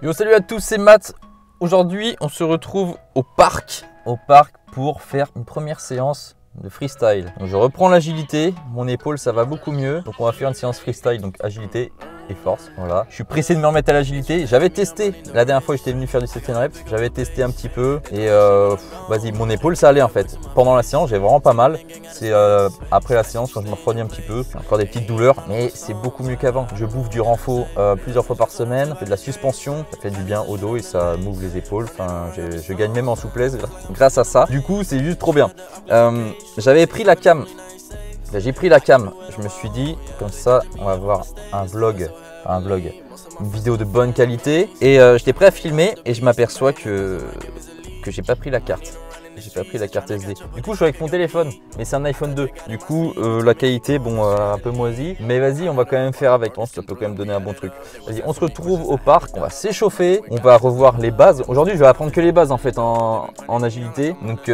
Yo, salut à tous, c'est Matt. Aujourd'hui, on se retrouve au parc pour faire une première séance de freestyle. Donc, je reprends l'agilité, mon épaule ça va beaucoup mieux. Donc on va faire une séance freestyle, donc agilité et force. Voilà. Je suis pressé de me remettre à l'agilité. J'avais testé la dernière fois, j'étais venu faire du 7ème reps. J'avais testé un petit peu et vas-y, mon épaule ça allait en fait. Pendant la séance, j'ai vraiment pas mal. C'est après la séance quand je me refroidis un petit peu, j'ai encore des petites douleurs, mais c'est beaucoup mieux qu'avant. Je bouffe du renfort plusieurs fois par semaine, je fais de la suspension, ça fait du bien au dos et ça m'ouvre les épaules. Enfin, je gagne même en souplesse grâce à ça. Du coup, c'est juste trop bien. J'avais pris la cam. J'ai pris la cam, je me suis dit comme ça on va avoir une vidéo de bonne qualité et j'étais prêt à filmer et je m'aperçois que j'ai pas pris la carte. J'ai pas pris la carte SD. Du coup je suis avec mon téléphone, mais c'est un iPhone 2. Du coup la qualité bon un peu moisie, mais vas-y on va quand même faire avec. Je pense que ça peut quand même donner un bon truc. Vas-y, on se retrouve au parc, on va s'échauffer, on va revoir les bases. Aujourd'hui je vais apprendre que les bases en fait en agilité. Donc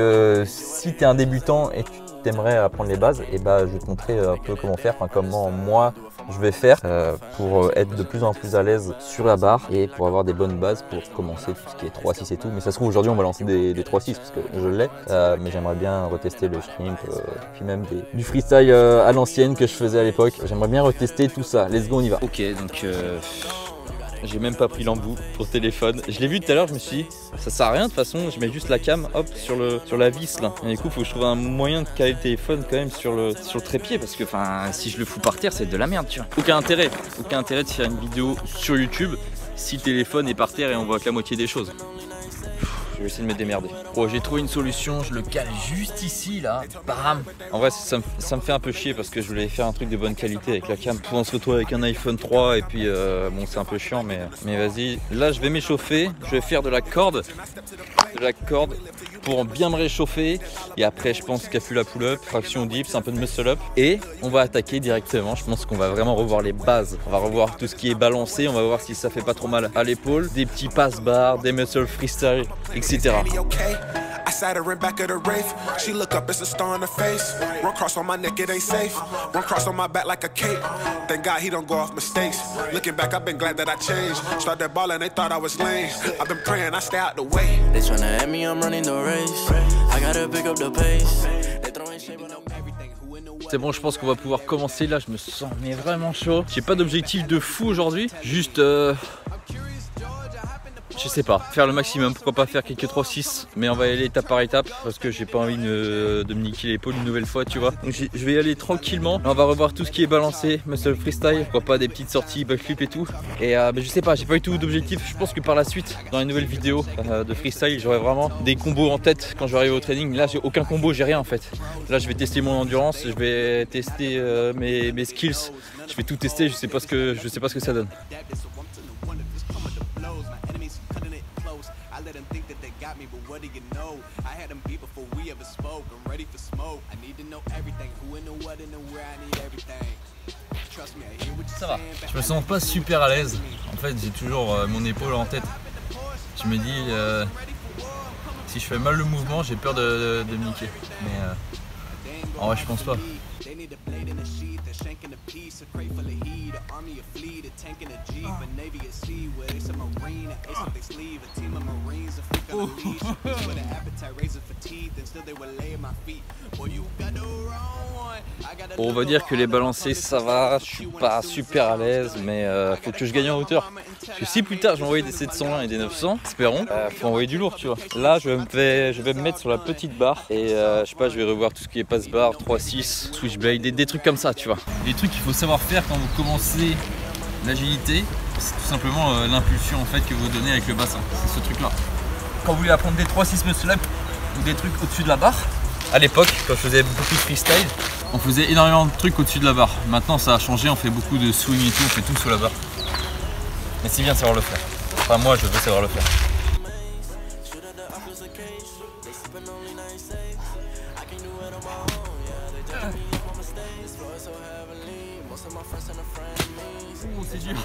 si tu es un débutant et que tu t'aimerais apprendre les bases, et bah je vais te montrer un peu comment faire, enfin comment moi je vais faire pour être de plus en plus à l'aise sur la barre et pour avoir des bonnes bases pour commencer tout ce qui est 3-6 et tout. Mais ça se trouve aujourd'hui on va lancer des 3-6 parce que je l'ai, mais j'aimerais bien retester le shrimp, puis même du freestyle à l'ancienne que je faisais à l'époque. J'aimerais bien retester tout ça. Let's go, on y va. Ok, donc j'ai même pas pris l'embout pour téléphone. Je l'ai vu tout à l'heure, je me suis dit, ça sert à rien de toute façon, je mets juste la cam hop sur la vis là. Et du coup, il faut que je trouve un moyen de caler le téléphone quand même sur le trépied parce que si je le fous par terre, c'est de la merde, tu vois. Aucun intérêt de faire une vidéo sur YouTube si le téléphone est par terre et on voit que la moitié des choses. Je vais essayer de me démerder. Bon, j'ai trouvé une solution, je le cale juste ici là, bam. En vrai ça me fait un peu chier parce que je voulais faire un truc de bonne qualité avec la cam. On se retrouve avec un iPhone 3 et puis bon c'est un peu chiant mais vas-y. Là je vais m'échauffer, je vais faire de la corde pour bien me réchauffer et après je pense qu'il y a plus la pull-up, traction dips, un peu de muscle-up et on va attaquer directement. Je pense qu'on va vraiment revoir les bases, on va revoir tout ce qui est balancé, on va voir si ça fait pas trop mal à l'épaule, des petits passe-barres, des muscle freestyle, etc. I sat her in back of the Wraith. She look up, it's a star in her face. One cross on my neck, it ain't safe. One cross on my back like a cape. Thank God he don't go off mistakes. Looking back, I've been glad that I changed. Started balling, they thought I was lame. I've been praying, I stay out the way. They tryna at me, I'm running the race. I gotta pick up the pace. They throwing shit on everything. C'est bon, je pense qu'on va pouvoir commencer. Là, je me sens mais vraiment chaud. J'ai pas d'objectif de fou aujourd'hui. Juste je sais pas, faire le maximum, pourquoi pas faire quelques 3-6, mais on va y aller étape par étape parce que j'ai pas envie de me niquer l'épaule une nouvelle fois, tu vois. Donc je vais y aller tranquillement, on va revoir tout ce qui est balancé, muscle freestyle, pourquoi pas des petites sorties, backflip et tout. Et je sais pas, j'ai pas eu tout d'objectif, je pense que par la suite, dans les nouvelles vidéos de freestyle, j'aurai vraiment des combos en tête quand je vais arriver au training. Là, j'ai aucun combo, j'ai rien en fait. Là, je vais tester mon endurance, je vais tester mes skills, je vais tout tester, je sais pas ce que ça donne. I let them think that they got me, but what do you know? I had them beat before we ever spoke. I'm ready for smoke. I need to know everything. Who and the what and the where. I need everything. Trust me, I hear what you're Ça va, saying. je me sens pas super à l'aise. En fait, j'ai toujours mon épaule en tête. Je me dis, si je fais mal le mouvement, j'ai peur de me niquer. Mais en vrai, je pense pas. They need a blade in a sheath, a shank in a piece, a crate full of heat, an army, a fleet, a tank and a jeep, a navy at sea, where they a marine, an ace up their sleeve, a team of marines, a freak on a leash, a beast with an appetite, razor for teeth, and still they will lay at my feet. Boy, you got the wrong one. Bon, on va dire que les balancés ça va, je suis pas super à l'aise, mais faut que je gagne en hauteur. Parce que si plus tard je vais envoyer des 720 et des 900, espérons, faut envoyer du lourd, tu vois. Là je vais me mettre sur la petite barre et je sais pas, je vais revoir tout ce qui est passe-barre, 3-6, switchblade, des trucs comme ça, tu vois. Les trucs qu'il faut savoir faire quand vous commencez l'agilité, c'est tout simplement l'impulsion en fait que vous donnez avec le bassin. C'est ce truc là. Quand vous voulez apprendre des 3-6 muscle-up ou des trucs au-dessus de la barre, à l'époque, quand je faisais beaucoup de freestyle, on faisait énormément de trucs au-dessus de la barre. Maintenant, ça a changé, on fait beaucoup de swing et tout, on fait tout sous la barre. Mais c'est bien de savoir le faire. Enfin, moi, je veux savoir le faire. C'est dur.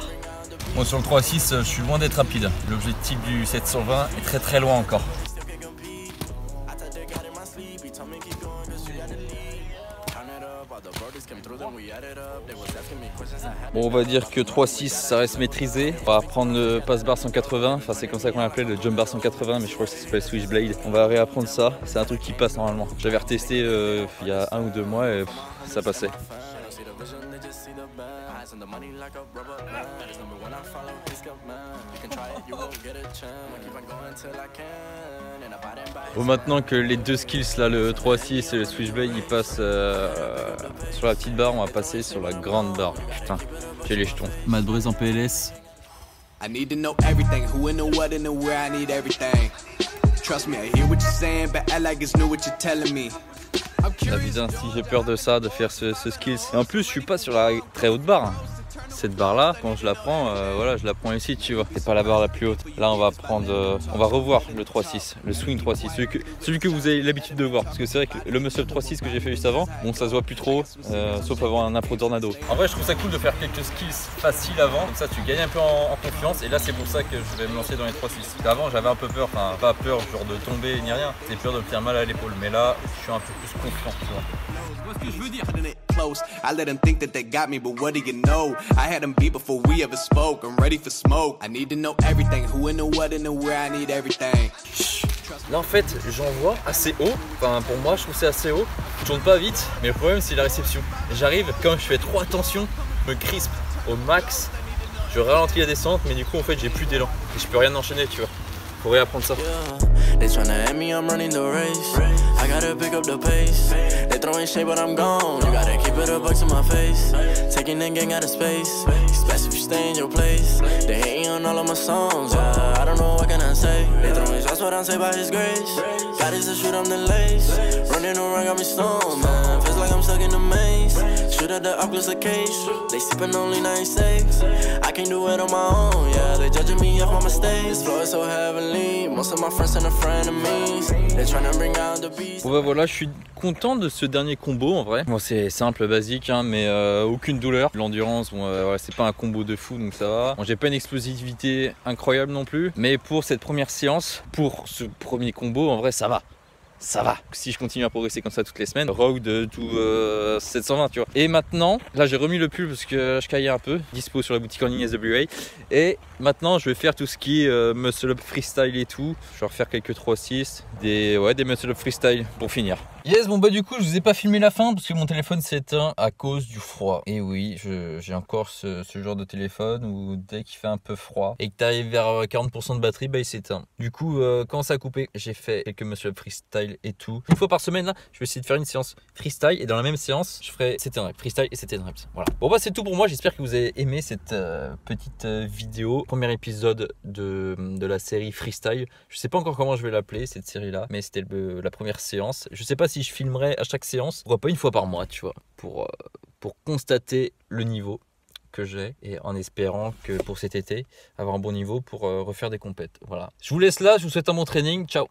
Bon, sur le 3-6, je suis loin d'être rapide. L'objectif du 720 est très loin encore. Bon, on va dire que 3.6 ça reste maîtrisé. On va apprendre le pass bar 180, enfin c'est comme ça qu'on l'appelait, le jump bar 180, mais je crois que ça s'appelle Switchblade. On va réapprendre ça, c'est un truc qui passe normalement. J'avais retesté il y a 1 ou 2 mois et ça passait. Bon, maintenant que les deux skills là, le 3.6 et le Switchblade, ils passent sur la petite barre, on va passer sur la grande barre. Putain, j'ai les jetons. Matt Braise en PLS. I need to know everything, who and the what and the where, I need everything. Trust me, I hear what you're saying, but I like it's new what you're telling me. Ah putain, si j'ai peur de ça, de faire ce skills. Et en plus, je suis pas sur la très haute barre. Cette barre là, quand je la prends, voilà, je la prends ici, tu vois. C'est pas la barre la plus haute. Là, on va prendre, on va revoir le 3.6, le swing 3.6, celui que vous avez l'habitude de voir. Parce que c'est vrai que le muscle 3.6 que j'ai fait juste avant, bon, ça se voit plus trop, sauf avant un impro tornado. En vrai, je trouve ça cool de faire quelques skills faciles avant, comme ça tu gagnes un peu en confiance. Et là, c'est pour ça que je vais me lancer dans les 3.6. Avant, j'avais un peu peur, enfin pas peur genre de tomber ni rien, c'était peur de me faire mal à l'épaule. Mais là, je suis un peu plus confiant, tu vois. Tu vois ce que je veux dire? I let them think that they got me, but what do you know? I had them beat before we ever spoke. I'm ready for smoke. I need to know everything, who and the what and the where, I need everything. Là en fait j'envoie assez haut, enfin pour moi je trouve c'est assez haut, je tourne pas vite, mais le problème c'est la réception. J'arrive, comme je fais trop attention, je me crispe au max, je ralentis la descente, mais du coup en fait j'ai plus d'élan et je peux rien enchaîner, tu vois. Faut réapprendre ça. They tryna at me, I'm running the race. I gotta pick up the pace. They throwing shade, but I'm gone. You gotta keep it a buck to my face. Taking the gang out of space. Especially if you stay in your place. They hating on all of my songs. Yeah, I don't know what can I say. They throwing shots, what I'm say by His grace. God is the shoot, I'm the lace. Running around, got me stoned, man. Feels like I'm stuck in the maze. Shoot at the Oculus case. They sipping only 96. I can't do it on my own. Yeah, they judging me off my mistakes. Flow is so heavenly. Most of my friends and Bon bah voilà, je suis content de ce dernier combo en vrai. Bon, c'est simple, basique, hein, mais aucune douleur. L'endurance, bon, voilà, c'est pas un combo de fou, donc ça va. Bon, j'ai pas une explosivité incroyable non plus, mais pour cette première séance, pour ce premier combo, en vrai, ça va. Ça va. Si je continue à progresser comme ça toutes les semaines, rogue de tout 720, tu vois. Et maintenant, là j'ai remis le pull parce que je caillais un peu, dispo sur la boutique en ligne SWA. Et maintenant je vais faire tout ce qui est muscle up freestyle et tout. Je vais refaire quelques 3-6, des muscle up freestyle pour finir. Yes, bon bah du coup je vous ai pas filmé la fin parce que mon téléphone s'est éteint à cause du froid. Et oui, j'ai encore ce genre de téléphone où dès qu'il fait un peu froid et que tu arrives vers 40% de batterie, bah il s'éteint. Du coup, quand ça a coupé, j'ai fait quelques muscle up freestyle et tout. Une fois par semaine là, je vais essayer de faire une séance freestyle et dans la même séance, je ferai 7 reps freestyle et 7 reps. Voilà. Bon bah c'est tout pour moi, j'espère que vous avez aimé cette petite vidéo. Premier épisode de la série freestyle. Je sais pas encore comment je vais l'appeler cette série là, mais c'était la première séance. Je sais pas si je filmerai à chaque séance, pourquoi pas une fois par mois, tu vois, pour constater le niveau que j'ai et en espérant que pour cet été avoir un bon niveau pour refaire des compètes. Voilà. Je vous laisse là, je vous souhaite un bon training. Ciao.